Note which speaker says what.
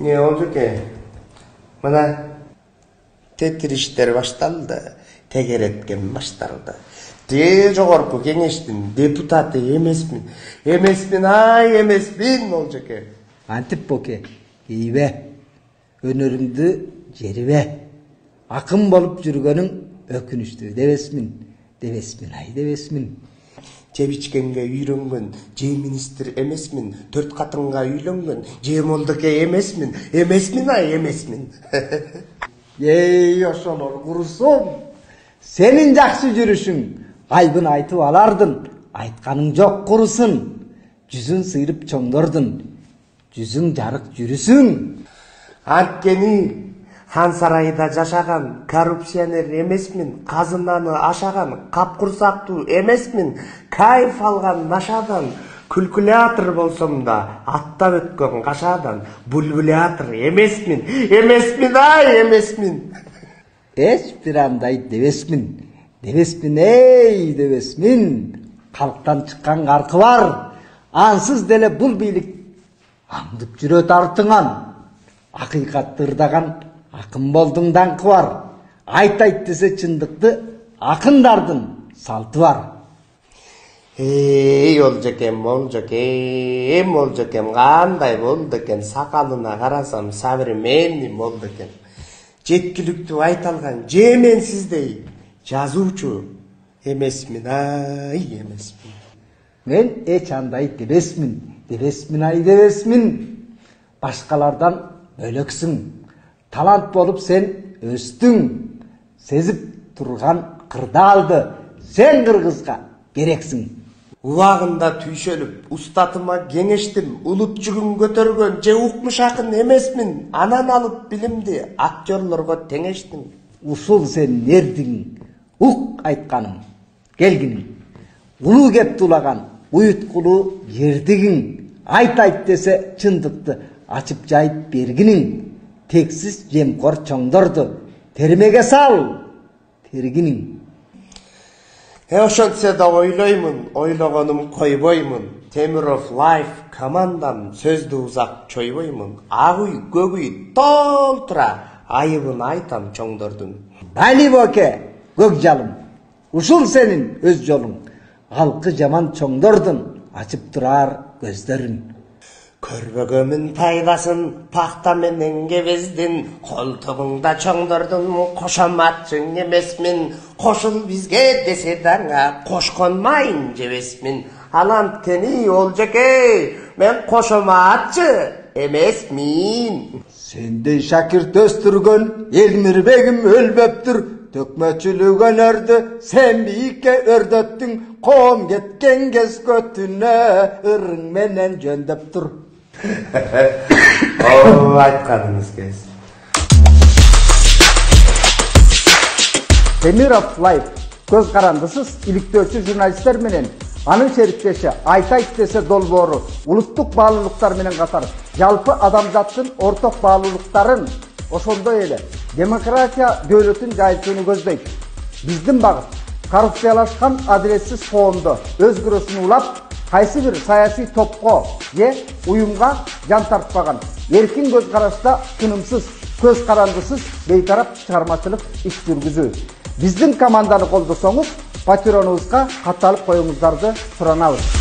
Speaker 1: Ne oldu ki? Bana tetirişler başlandı. Teker etken başlandı. Жогорку кеңештин депутаты эмесмин. Эмесмин olacak.
Speaker 2: Антип боке, кейбе. Өнөрүңдү жерибе. Акын болуп жүргөнүң өкүнүчтүү дебесмин.
Speaker 1: Жебичкенге үйрөнгөн, же министр эмесмин, 4 катынга үйлөнгөн, же молдоке эмесмин.
Speaker 2: Ей ошолор курусум. Сенин жакшы жүрүшүң, айбын айтып алардын, айтканың жок курусун. Жүзүн сыйрып чоңдордун, жүзүң жарык жүрүсүң.
Speaker 1: Анткени хан сарайда жашаган коррупционер эмесмин, казынаны ашаган капкурсактуу эмесмин, кайф алган нашадан, калькулятор болсом да аттап өткөн кашадан, бульбулятор эмесмин.
Speaker 2: Эч бир андай дебесмин. Калктан чыккан каркы бар. Ансыз деле бул бийлик аңдып жүрөт артыңан. Акыйкатты ырдаган акын болдуң даңкы бар. Айт десе чындыкты акындардын салты бар.
Speaker 1: Олжекем, кандай болду экен, сакалына карасам современный болду экен. Жеткиликтүү айта алган жеменсиздей жазуучу эмесмин.
Speaker 2: Мен эч андай дебесмин. Башкалардан бөлөксүң. Талант болуп сен өстүң. Сезип турган кырдаалды сен кыргызга керексиң.
Speaker 1: Убагында түйшөлүп, устатыма кеңештим, улут жүгүн көтөргөн же укмуш акын эмесмин. Анан алып билимди актерлорго теңештим.
Speaker 2: Ушул сен нердиң, ук айтканың, келгиниң. Улуу кеп тулаган, уюткулуу жердигиң. Айт десе чындыкты ачып жайып бергиниң. Тексиз жемкор чоңдорду термеге сал, тергиниң.
Speaker 1: Ошентсе да ойлоймун, ойлогонум койбоймун. Темиров Лайф командам сөздү узак чойбоймун. Ак үй, көк үй толтура айыбын айтам чоңдордун.
Speaker 2: Бали боке, көк жалым. Ушул сенин өз жолуң. Алкы жаман чоңдордун ачып турар көздөрүн.
Speaker 1: Көрбөгөмүн пайдасын пахта менен кебездин, колтугуңда чоңдордун кошоматчың эмесмин. Кошул бизге десе даңа кошкон майын жебесмин. Анткени Олжеке, мен кошоматчы эмесмин.
Speaker 2: Сендей шакирт өстүргөн Элмирбегим өлбөптүр. Төкмөчүлүк өнөрдү сен бийикке өрдөттүң. Коом кеткен кез көтүнө ырың менен жөндөп тур.
Speaker 1: Айтканыңыз кез.
Speaker 2: Темиров Лайф көз карандысыз иликтөөчү журналисттер менен анын шериктеши айт десе долбоору улуттук баалуулуктар менен катар жалпы адамзаттын орток баалуулуктарын, ошондой эле демократия дөөлөтүн жайылтууну көздөйт. Биздин багыт коррупциялашкан адилетсиз коомду өз күрөсүн улап, кайсы бир саясий топко же уюмга жан тартпаган, эркин көз карашта тынымсыз, көз карандысыз бейтарап чыгармачылык иш жүргүзүү. Биздин команданы колдосоңуз, патреонубузга катталып коюңуздарды суранабыз.